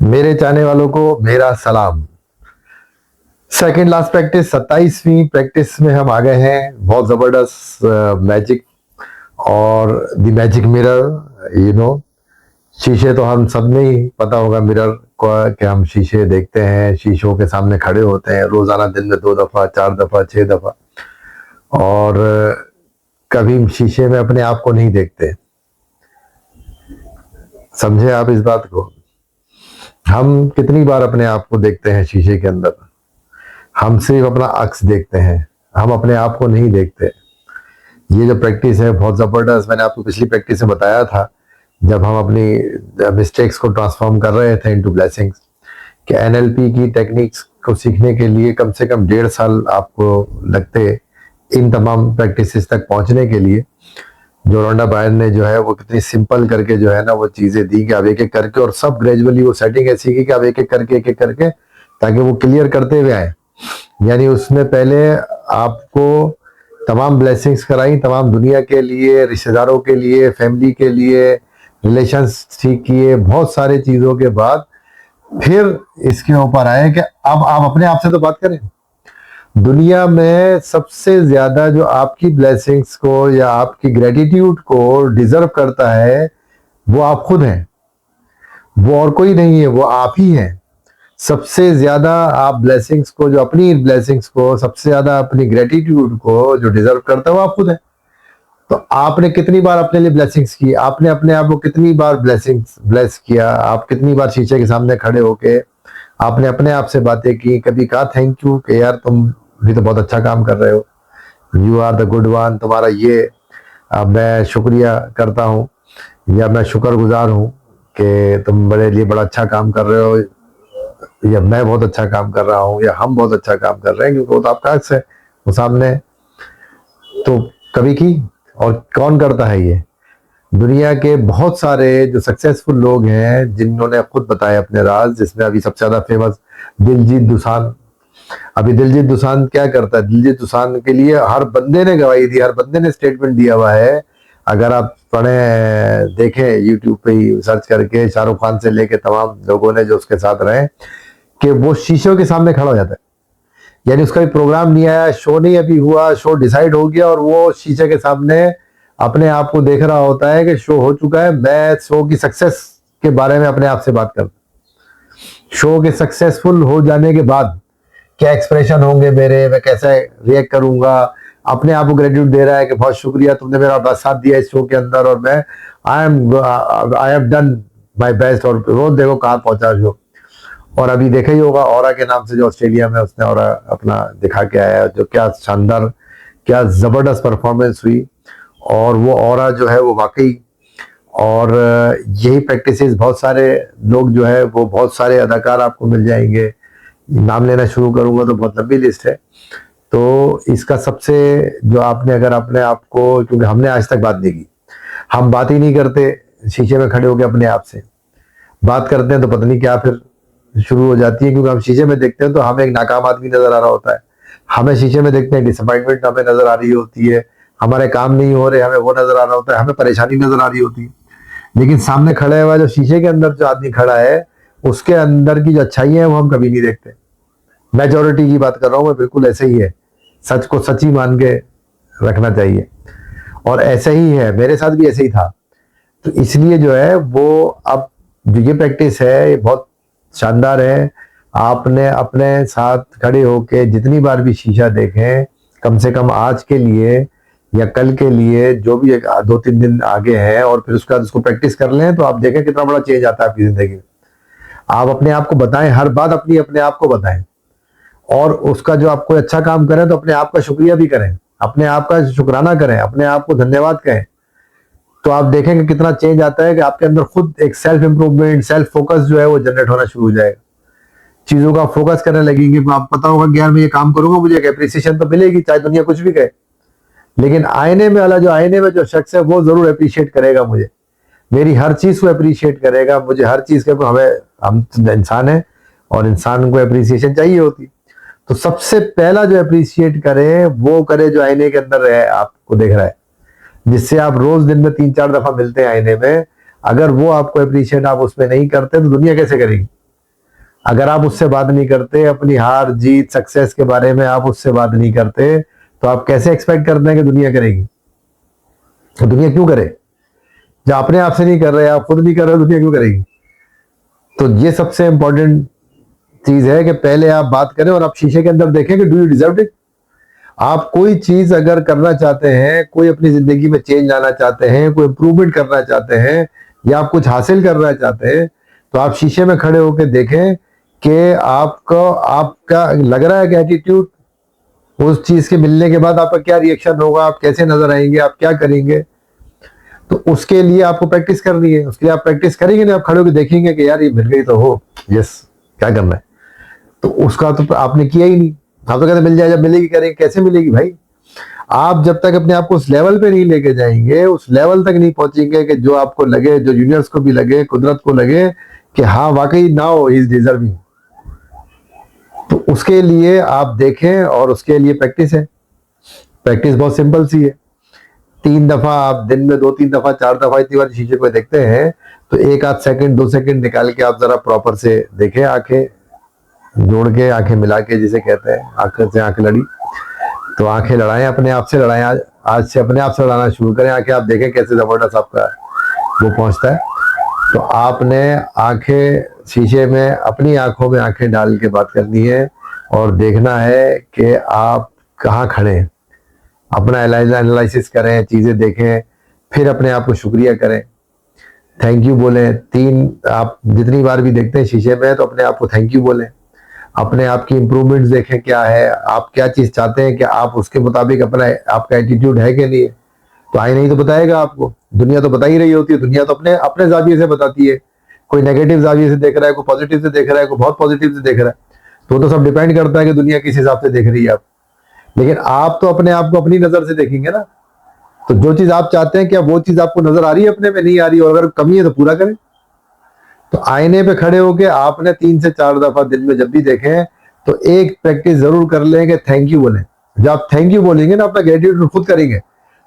मेरे चाहने वालों को मेरा सलाम। सेकंड लास्ट प्रैक्टिस 27वीं प्रैक्टिस में हम आ गए हैं। बहुत जबरदस्त मैजिक और द मैजिक मिरर। शीशे तो हम सब में ही पता होगा मिरर को कि हम शीशे देखते हैं, शीशों के सामने खड़े होते हैं रोजाना, दिन में 2 दफा, 4 दफा, 6 दफा। और कभी शीशे में अपने आप को नहीं देखते। समझे आप इस बात को? हम कितनी बार अपने आप को देखते हैं शीशे के अंदर? हम सिर्फ अपना अक्स देखते हैं, हम अपने आप को नहीं देखते। ये जो प्रैक्टिस है बहुत जबरदस्त। मैंने आपको पिछली प्रैक्टिस में बताया था, जब हम अपनी मिस्टेक्स को ट्रांसफॉर्म कर रहे थे इनटू ब्लेसिंग्स, कि एनएलपी की टेक्निक्स को सीखने के लिए कम से कम 1.5 साल आपको लगते इन तमाम प्रैक्टिसेस तक पहुंचने के लिए। जो रोंडा बायर ने जो है वो कितनी सिंपल करके जो है ना वो चीजें दी कि आप एक एक करके, और सब ग्रेजुअली वो सेटिंग ऐसी की कि आप एक एक करके ताकि वो क्लियर करते हुए आए। यानी उसने पहले आपको तमाम ब्लेसिंग्स कराई, तमाम दुनिया के लिए, रिश्तेदारों के लिए, फैमिली के लिए, रिलेशंस ठीक किए, बहुत सारे चीजों के बाद फिर इसके ऊपर आए कि अब आप अपने आप से तो बात करें। दुनिया में सबसे ज्यादा जो आपकी ब्लेसिंग्स को या आपकी ग्रेटिट्यूड को डिजर्व करता है वो आप खुद हैं, वो और कोई नहीं है, वो आप ही हैं। सबसे ज्यादा आप ब्लेसिंग्स को, जो अपनी ब्लेसिंग्स को, सबसे ज्यादा अपनी ग्रेटिट्यूड को जो डिजर्व करता है वो आप खुद है। तो आपने कितनी बार अपने लिए ब्लेसिंग्स की? आपने अपने आप को कितनी बार ब्लेसिंग्स ब्लेस किया? आप कितनी बार शीशे के सामने खड़े होके आपने अपने आप से बातें की? कभी कहा थैंक यू कि यार तुम भी तो बहुत अच्छा काम कर रहे हो, you are the good one, तुम्हारा ये मैं शुक्रिया करता हूँ, या मैं शुक्रगुजार हूँ कि तुम मेरे लिए बड़ा अच्छा काम कर रहे हो, या मैं बहुत अच्छा काम कर रहा हूँ, या हम बहुत अच्छा काम कर रहे हैं, क्योंकि वो तो आपका हक है, वो सामने। तो कभी की? और कौन करता है ये? दुनिया के बहुत सारे जो सक्सेसफुल लोग हैं जिन्होंने खुद बताया अपने राज, जिसमें अभी सबसे ज्यादा फेमस दिलजीत दोसांझ। अभी दिलजीत दोसांझ क्या करता है? दिलजीत दोसांझ के लिए हर बंदे ने गवाही दी, हर बंदे ने स्टेटमेंट दिया हुआ है। अगर आप पढ़े, देखें यूट्यूब पे ही सर्च करके, शाहरुख खान से लेके तमाम लोगों ने जो उसके साथ रहे, कि वो शीशों के सामने खड़ा हो जाता है। यानी उसका भी प्रोग्राम नहीं आया, शो नहीं अभी हुआ, शो डिसाइड हो गया और वो शीशे के सामने अपने आप को देख रहा होता है कि शो हो चुका है। मैं शो की सक्सेस के बारे में अपने आप से बात करता, शो के सक्सेसफुल हो जाने के बाद क्या एक्सप्रेशन होंगे मेरे, मैं कैसे रिएक्ट करूंगा। अपने आप को ग्रेटिट्यूड दे रहा है कि बहुत शुक्रिया, तुमने मेरा बस साथ दिया इस शो के अंदर, और मैं I have done my best, और वो देखो कहाँ पहुंचा शो। और अभी देखा ही होगा ऑरा के नाम से जो ऑस्ट्रेलिया में उसने ऑरा अपना दिखा के आया, जो क्या शानदार, क्या जबरदस्त परफॉर्मेंस हुई। और वो ऑरा जो है वो वाकई, और यही प्रैक्टिसेस बहुत सारे लोग जो है वो, बहुत सारे अदाकार आपको मिल जाएंगे। नाम लेना शुरू करूंगा तो बहुत लंबी लिस्ट है। तो इसका सबसे जो आपने, अगर अपने आप को, क्योंकि हमने आज तक बात नहीं की, हम बात ही नहीं करते शीशे में खड़े होकर अपने आप से। बात करते हैं तो पता नहीं क्या फिर शुरू हो जाती है, क्योंकि हम शीशे में देखते हैं तो हमें एक नाकाम आदमी नजर आ रहा होता है, हमें शीशे में देखते हैं डिसअपॉइंटमेंट हमें नजर आ रही होती है, हमारे काम नहीं हो रहे हमें वो नजर आ रहा होता है, हमें परेशानी नजर आ रही होती है। लेकिन सामने खड़ा हुआ जो शीशे के अंदर जो आदमी खड़ा है, उसके अंदर की जो अच्छाई है वो हम कभी नहीं देखते। मेजोरिटी की बात कर रहा हूं मैं, बिल्कुल ऐसे ही है। सच को सच ही मान के रखना चाहिए, और ऐसा ही है, मेरे साथ भी ऐसे ही था। तो इसलिए जो है वो, अब जो ये प्रैक्टिस है ये बहुत शानदार है। आपने अपने साथ खड़े होके जितनी बार भी शीशा देखें, कम से कम आज के लिए या कल के लिए, जो भी एक 2-3 दिन आगे है, और फिर उसके बाद उसको प्रैक्टिस कर लें, तो आप देखें कितना बड़ा चेंज आता है आपकी जिंदगी में। आप अपने आप को बताएं, हर बात अपनी अपने आप को बताएं, और उसका जो आप कोई अच्छा काम करें तो अपने आप का शुक्रिया भी करें, अपने आप का शुक्राना करें, अपने आप को धन्यवाद कहें। तो आप देखेंगे कितना चेंज आता है कि आपके अंदर खुद एक सेल्फ इंप्रूवमेंट, सेल्फ फोकस जो है वो जनरेट होना शुरू हो जाएगा। चीजों का फोकस करने लगेंगे, तो आप पता होगा कि यार मैं ये काम करूंगा मुझे एक अप्रिसिएशन तो मिलेगी, चाहे दुनिया कुछ भी कहे। लेकिन आईने में वाला, जो आईने में जो शख्स है वो जरूर अप्रिशिएट करेगा मुझे, मेरी हर चीज को अप्रिशिएट करेगा, मुझे हर चीज के, हमें, हम इंसान है और इंसान को अप्रिसिएशन चाहिए होती। तो सबसे पहला जो अप्रिशिएट करे वो करे जो आईने के अंदर है, आपको देख रहा है, जिससे आप रोज दिन में 3-4 दफा मिलते हैं आईने में। अगर वो आपको अप्रिशिएट आप उसमें नहीं करते तो दुनिया कैसे करेगी? अगर आप उससे बात नहीं करते, अपनी हार जीत सक्सेस के बारे में आप उससे बात नहीं करते, तो आप कैसे एक्सपेक्ट करते हैं कि दुनिया करेगी? तो दुनिया क्यों करे? जब अपने आप से नहीं कर रहे, आप खुद नहीं कर रहे, दुनिया क्यों करेगी? तो ये सबसे इंपॉर्टेंट चीज है कि पहले आप बात करें और आप शीशे के अंदर देखें कि डू यू डिजर्व इट। आप कोई चीज अगर करना चाहते हैं, कोई अपनी जिंदगी में चेंज लाना चाहते हैं, कोई इंप्रूवमेंट करना चाहते हैं, या आप कुछ हासिल करना चाहते हैं, तो आप शीशे में खड़े होकर देखें कि आपको आपका लग रहा है कि एटीट्यूड, उस चीज के मिलने के बाद आपका क्या रिएक्शन होगा, आप कैसे नजर आएंगे, आप क्या करेंगे। तो उसके लिए आपको प्रैक्टिस करनी है। उसके लिए आप प्रैक्टिस करेंगे ना, आप खड़े होकर देखेंगे कि यार ये मिल गई तो हो, यस, क्या करना है। तो उसका तो आपने किया ही नहीं। आप तो कहते मिल जाए, जब मिलेगी करेंगे, कैसे मिलेगी भाई? आप जब तक अपने आप को उस लेवल पे नहीं लेके जाएंगे, उस लेवल तक नहीं पहुंचेंगे कि जो आपको लगे, जो यूनिवर्स को भी लगे, कुदरत को लगे कि हाँ वाकई नाउ ही इज डिजर्विंग, तो उसके लिए आप देखें और उसके लिए प्रैक्टिस है। प्रैक्टिस बहुत सिंपल सी है। 3 दफा आप दिन में 2-3 दफा 4 दफा इतनी बार शीशे को देखते हैं, तो 1-8 सेकंड 2 सेकंड निकाल के आप जरा प्रॉपर से देखें, आंखें जोड़ के, आंखें मिला के जिसे कहते हैं, आंखें से आंखें लड़ी, तो आंखें लड़ाएं, अपने आप से लड़ाएं। आज से अपने आप से लड़ाना शुरू करें आंखें। आप देखें कैसे जबरदस्त आपका वो पहुंचता है। तो आपने आंखें शीशे में, अपनी आंखों में आंखें डाल के बात करनी है और देखना है कि आप कहाँ खड़े हैं। अपना एनालिसिस करें, चीजें देखें, फिर अपने आप को शुक्रिया करें, थैंक यू बोलें। आप जितनी बार भी देखते हैं शीशे में, तो अपने आप को थैंक यू बोलें। अपने आप की इंप्रूवमेंट्स देखें, क्या है, आप क्या चीज चाहते हैं, कि आप उसके मुताबिक अपना आपका एटीट्यूड है कि नहीं है। तो आईना ही तो बताएगा आपको। दुनिया तो बता ही रही होती है। दुनिया तो अपने अपने जाविये से बताती है। कोई नेगेटिव जाविये से देख रहा है, कोई पॉजिटिव से देख रहा है, कोई बहुत पॉजिटिव से देख रहा है। तो वो तो सब डिपेंड करता है कि दुनिया किस हिसाब से देख रही है आप। लेकिन आप तो अपने आप को अपनी नजर से देखेंगे ना। तो जो चीज आप चाहते हैं, क्या वो चीज आपको नजर आ रही है अपने में? नहीं आ रही, और अगर कमी है तो पूरा करें। तो आईने पे खड़े होके आपने 3 से 4 दफा दिन में जब भी देखें, तो एक प्रैक्टिस जरूर कर लें कि थैंक यू बोलें। जब आप थैंक यू बोलेंगे ना, अपना ग्रेटिट्यूड खुद करेंगे,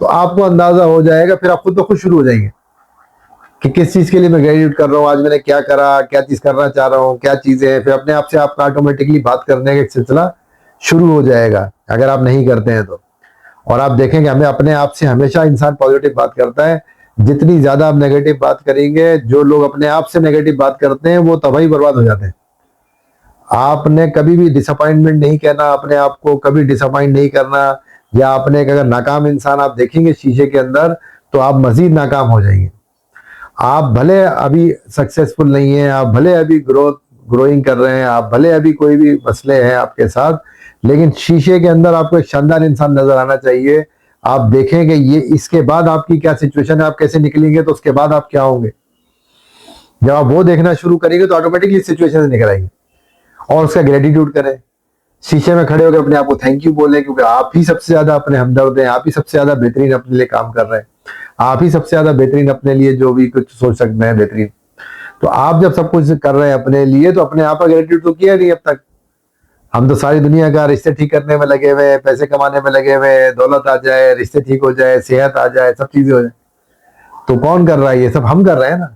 तो आपको अंदाजा हो जाएगा, फिर आप खुद ब खुद शुरू हो जाएंगे कि किस चीज के लिए मैं ग्रेटिट्यूड कर रहा हूँ, आज मैंने क्या करा, क्या चीज करना चाह रहा हूँ, क्या चीजें हैं। फिर अपने आप से आपका ऑटोमेटिकली बात करने का एक सिलसिला शुरू हो जाएगा, अगर आप नहीं करते हैं तो। और आप देखेंगे, हमें अपने आप से हमेशा इंसान पॉजिटिव बात करता है। जितनी ज्यादा आप नेगेटिव बात करेंगे, जो लोग अपने आप से नेगेटिव बात करते हैं, वो तबाही बर्बाद हो जाते हैं। आपने कभी भी डिसअपॉइंटमेंट नहीं कहना, अपने आप को कभी डिसअपॉइंट नहीं करना। या आपने अगर नाकाम इंसान आप देखेंगे शीशे के अंदर, तो आप मजीद नाकाम हो जाएंगे। आप भले अभी सक्सेसफुल नहीं है, आप भले अभी ग्रोइंग कर रहे हैं, आप भले अभी कोई भी मसले हैं आपके साथ, लेकिन शीशे के अंदर आपको एक शानदार इंसान नजर आना चाहिए। आप देखेंगे ये, इसके बाद आपकी क्या सिचुएशन है, आप कैसे निकलेंगे, तो उसके बाद आप क्या होंगे। जब आप वो देखना शुरू करेंगे, तो ऑटोमेटिकली सिचुएशन से निकल आएंगे। और उसका ग्रेटिट्यूड करें। शीशे में खड़े होकर अपने आप को थैंक यू बोलें, क्योंकि आप ही सबसे ज्यादा अपने हमदर्द हैं। आप ही सबसे ज्यादा बेहतरीन अपने लिए काम कर रहे हैं। आप ही सबसे ज्यादा बेहतरीन अपने लिए जो भी कुछ सोच सकते हैं बेहतरीन। तो आप जब सब कुछ कर रहे हैं अपने लिए, तो अपने आप का ग्रेटिट्यूड तो किया नहीं अब तक। हम तो सारी दुनिया का रिश्ते ठीक करने में लगे हुए हैं, पैसे कमाने में लगे हुए हैं, दौलत आ जाए, रिश्ते ठीक हो जाए, सेहत आ जाए, सब चीजें हो जाए। तो कौन कर रहा है? ये सब हम कर रहे हैं ना।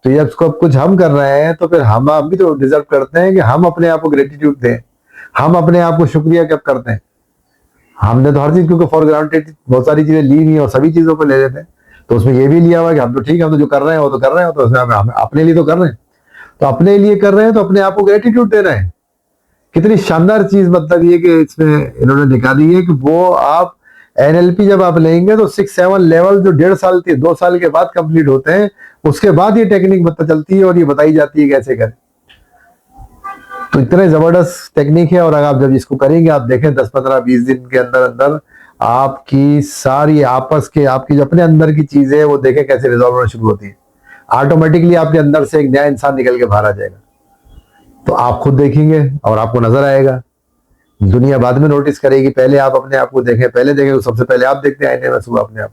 तो जब सब कुछ हम कर रहे हैं, तो फिर हम भी तो डिजर्व करते हैं कि हम अपने आप को ग्रेटिट्यूड दें। हम अपने आप को शुक्रिया कब करते हैं? हमने तो हर चीज क्योंकि फॉर ग्रांटेड बहुत सारी चीजें ली नहीं, और सभी चीजों को ले लेते हैं। तो उसमें ये भी लिया हुआ कि हम तो ठीक है, हम तो जो कर रहे हैं वो तो कर रहे हैं, तो उसमें हम अपने लिए तो कर रहे हैं। तो अपने लिए कर रहे हैं, तो अपने आप को ग्रेटिट्यूड दे रहे हैं। कितनी शानदार चीज, मतलब ये कि इसमें इन्होंने निकाली है कि वो आप एनएलपी जब आप लेंगे, तो 6-7 लेवल जो 1.5 साल के 2 साल के बाद कंप्लीट होते हैं, उसके बाद ये टेक्निक पता चलती है और ये बताई जाती है कैसे करें। तो इतने जबरदस्त टेक्निक है। और अगर आप जब इसको करेंगे, आप देखें 10-15-20 दिन के अंदर अंदर आपकी सारी आपस के, आपकी जो अपने अंदर की चीजें, वो देखें कैसे रिजॉल्व होना शुरू होती है। ऑटोमेटिकली आपके अंदर से एक नया इंसान निकल के बाहर आ जाएगा। तो आप खुद देखेंगे और आपको नजर आएगा। दुनिया बाद में नोटिस करेगी, पहले आप अपने आप को देखें। पहले देखें तो सबसे पहले आप देखते हैं आईने में सुबह अपने आप।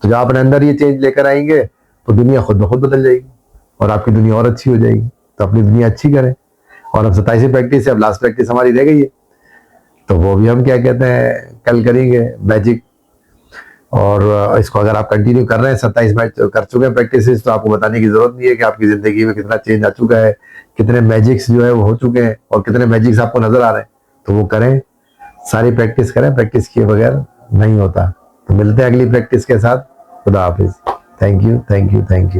तो जब अपने अंदर ये चेंज लेकर आएंगे, तो दुनिया खुद ब खुद बदल जाएगी और आपकी दुनिया और अच्छी हो जाएगी। तो अपनी दुनिया अच्छी करें। और अब 27वीं प्रैक्टिस है, अब लास्ट प्रैक्टिस हमारी रह गई है, तो वो भी हम क्या कहते हैं कल करेंगे, मैजिक। और इसको अगर आप कंटिन्यू कर रहे हैं, 27 मैच कर चुके हैं प्रैक्टिस, तो आपको बताने की जरूरत नहीं है कि आपकी जिंदगी में कितना चेंज आ चुका है, कितने मैजिक्स जो है वो हो चुके हैं और कितने मैजिक्स आपको नजर आ रहे हैं, तो वो करें, सारी प्रैक्टिस करें, प्रैक्टिस किए बगैर नहीं होता। तो मिलते हैं अगली प्रैक्टिस के साथ। खुदा हाफिज। Thank you, thank you, thank you.